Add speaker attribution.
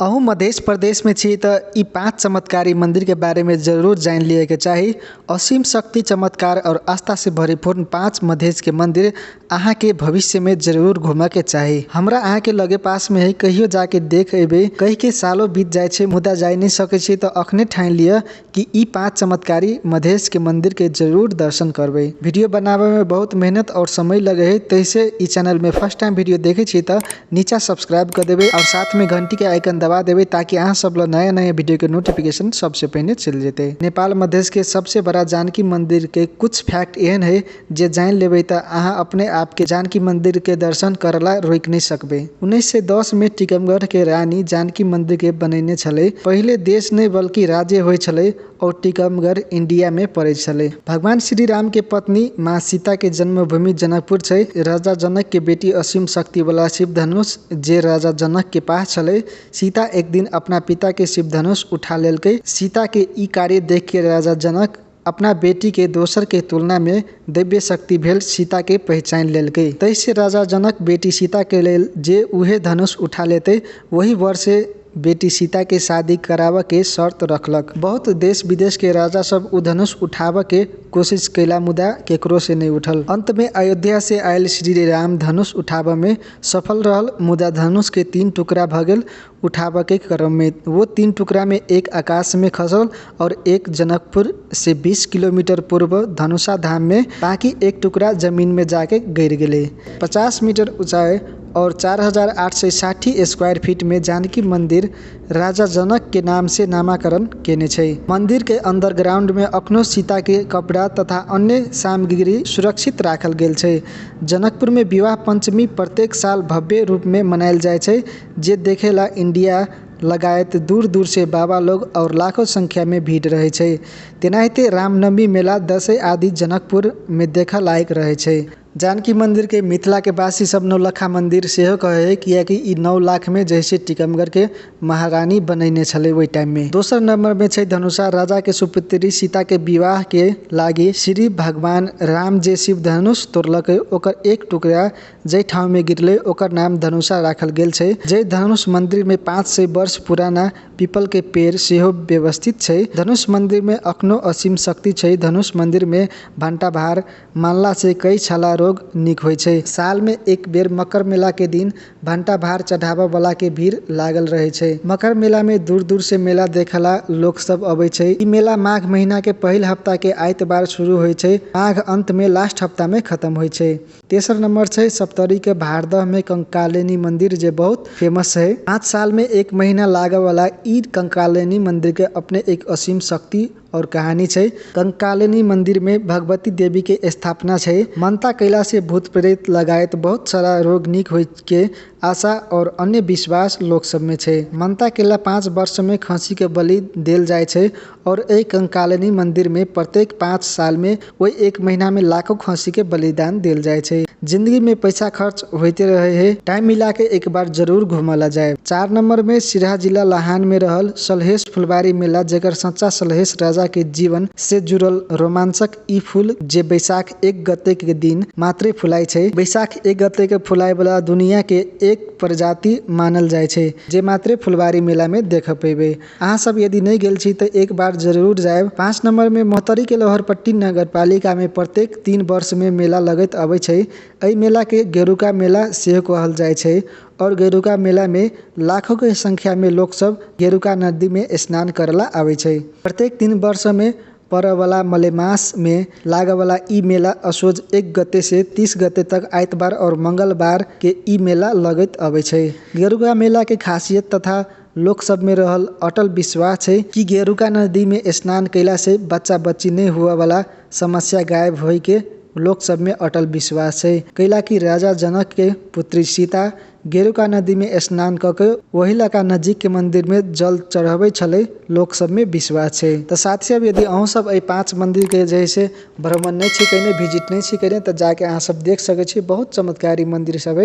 Speaker 1: अहू मध्य प्रदेश में छी तो ई 5 चमत्कारी मंदिर के बारे में जरूर जान लिए के चाही। असीम शक्ति, चमत्कार और आस्था से भरपूर 5 मधेश के मंदिर अहाँ के भविष्य में जरूर घूमे के चाही। हमरा अहाँ के लगे पास में है, कहियो जाके देख एबे। कही के सालों बीत जाए छे मुदा जाय नहीं सके छी तो अखने ठान लिया कि ई 5 चमत्कारी मधेश के मंदिर के जरूर दर्शन करबे। वीडियो बनावे में बहुत मेहनत और समय लगे है, तैसे ई चैनल में फर्स्ट टाइम वीडियो देखे छी तो नीचा सब्सक्राइब कर देबे और साथ में घंटी के आइकन दबा देवे ताकि अहाँ सब नया नया वीडियो के नोटिफिकेशन सबसे पहले चल जेते। नेपाल मधेश के सबसे बड़ा जानकी मंदिर के कुछ फैक्ट एहन है जे जान लेबे त अहाँ अपने आप के जानकी मंदिर के दर्शन करला रोक नहीं सकबे। 1910 में टीकमगढ़ के रानी जानकी मंदिर के बनैने छले। पहले देश नहीं बल्कि राज्य होय छले और टीकमगढ़ इंडिया में पड़े छले। भगवान श्री राम के पत्नी माँ सीता के जन्मभूमि जनकपुर छे। राजा जनक के बेटी असीम शक्ति वाला शिव धनुष जे राजा जनक के पास छले। सीता एक दिन अपना पिता के शिव धनुष उठा लेलकै। सीता के ई कार्य देख के राजा जनक अपना बेटी के दोसर के तुलना में दिव्य शक्ति भेल सीता के पहचान लेलकै। तैसे राजा जनक बेटी सीता के लेल जे उहे धनुष उठा लेते वही वर्ष से बेटी सीता के शादी करावा के शर्त रखलक। बहुत देश विदेश के राजा सब उ धनुष उठावा के कोशिश कैला मुदा केकरो से नहीं उठल। अंत में अयोध्या से आयल श्री राम धनुष उठावा में सफल रहल मुदा धनुष के 3 टुकड़ा भ गेल। उठावा के क्रम में वो 3 टुकड़ा में एक आकाश में खसल और एक जनकपुर से 20 किलोमीटर पूर्व धनुषा धाम में, बाकी एक टुकड़ा जमीन में जाके गिर गेले। 50 मीटर ऊंचाई और 4860 स्क्वायर फीट में जानकी मंदिर राजा जनक के नाम से नामकरण केने छै। मंदिर के अंडरग्राउंड में अखनो सीता के कपड़ा तथा अन्य सामग्री सुरक्षित राखल गेल छै। जनकपुर में विवाह पंचमी प्रत्येक साल भव्य रूप में मनायल जाय छै, जे देखेला इंडिया लगायत दूर दूर से बाबा लोग और लाखों संख्या में भीड़ रहे छै। तेनाहिते रामनवमी मेला, दशैं आदि जनकपुर में देखा लायक रहे छै। जानकी मंदिर के मिथिला के वासी सब नौलखा मंदिर सेहो कहे है, कियाकि ई 9 लाख में जैसे टीकमगढ़ के महारानी बनैने छले वही टाइम में। दोसर नंबर में छै धनुषा। राजा के सुपुत्री सीता के विवाह के लागी श्री भगवान राम जे शिव धनुष तोड़लक ओकर एक टुकड़ा जै ठाव में गिरले ओकर नाम धनुषा राखल गेल छै। जै धनुष मंदिर में 500 वर्ष पुराना पीपल के पेड़ सेहो व्यवस्थित छै। धनुष मंदिर में अखनो असीम शक्ति छै। धनुष मंदिर में भंटा भार मानला से कई छला रोग निक होय छै। साल में एक बेर मकर मेला के दिन भंटा भार चढ़ावा वाला के भीड़ लागल रहे छै। मकर मेला में दूर दूर से मेला देखला लोग सब अबै छै। ई मेला माघ महीना के पहिल हफ्ता के आइतबार शुरू होय छै, माघ अंत में लास्ट हफ्ता में खत्म होय छै। तेसर नंबर छै सप्तरी के भारदह में कंकालिनी मंदिर जे बहुत फेमस है। 5 साल में 1 महीना लागे वाला ई कंकालिनी मंदिर के अपने एक असीम शक्ति और कहानी छै। कंकालिनी मंदिर में भगवती देवी के स्थापना छै। मनता कैला से भूत प्रेत लगायत बहुत सारा रोग निक होय के आशा और अन्य विश्वास लोग सब में छै। मनता केला 5 वर्ष में खसी के बलि देल जाय छै और एक कंकालिनी मंदिर में प्रत्येक 5 साल में वही 1 महीना में लाखों खसी के बलिदान देल जाय छै। जिंदगी में पैसा खर्च होते रहे है, टाइम मिला के एक बार जरूर घूमला जाए। 4 नंबर में सिराहा जिला लाहान में रहल सलहेश फुलबारी मेला, जेकर सच्चा सलहेश राजा के जीवन से जुड़ल रोमांचक ई फूल जे बैसाख 1 गते के दिन मात्रे फुलाय छै। बैसाख 1 गते के फुलाय वाला दुनिया के एक प्रजाति मानल जाय छै, जे मात्रे फुलबारी मेला में देख पेबे। अहाँ सब यदि नहीं गेल छी तो एक बार जरूर जाए। 5 नंबर में मोहतरी के लोहरपट्टी नगर पालिका में प्रत्येक 3 वर्ष में मेला लगत आबै छै। एहि मेला के गेरुका मेला सेहो कहल जाय छै और गेरुका मेला में लाखों के संख्या में लोग सब गेरुका नदी में स्नान करला आवे छै। प्रत्येक 3 वर्ष में पड़े वाला मलेमास में लागे वाला ई मेला असोज 1 गते से 30 गते तक आइतबार और मंगलवार के ई मेला लगत आवे छै। गेरुका मेला के खासियत तथा लोग सब में रहल अटल विश्वास है कि गेरुका नदी में स्नान कैला से बच्चा बच्ची नहीं हुआ वाला समस्या गायब होई के लोग सब में अटल विश्वास है। कैला की राजा जनक के पुत्री सीता गेरुका नदी में स्नान करके वही लका नजीक के मंदिर में जल चढ़ावे छले, लोग सब में विश्वास है। तो साथ ही यदि अहूँ सब 5 मंदिर के जैसे भ्रमण नहीं छी कैने, विजिट नहीं छी कैने तो जाके अहाँ सब देख सके छी। बहुत चमत्कारी मंदिर सब है।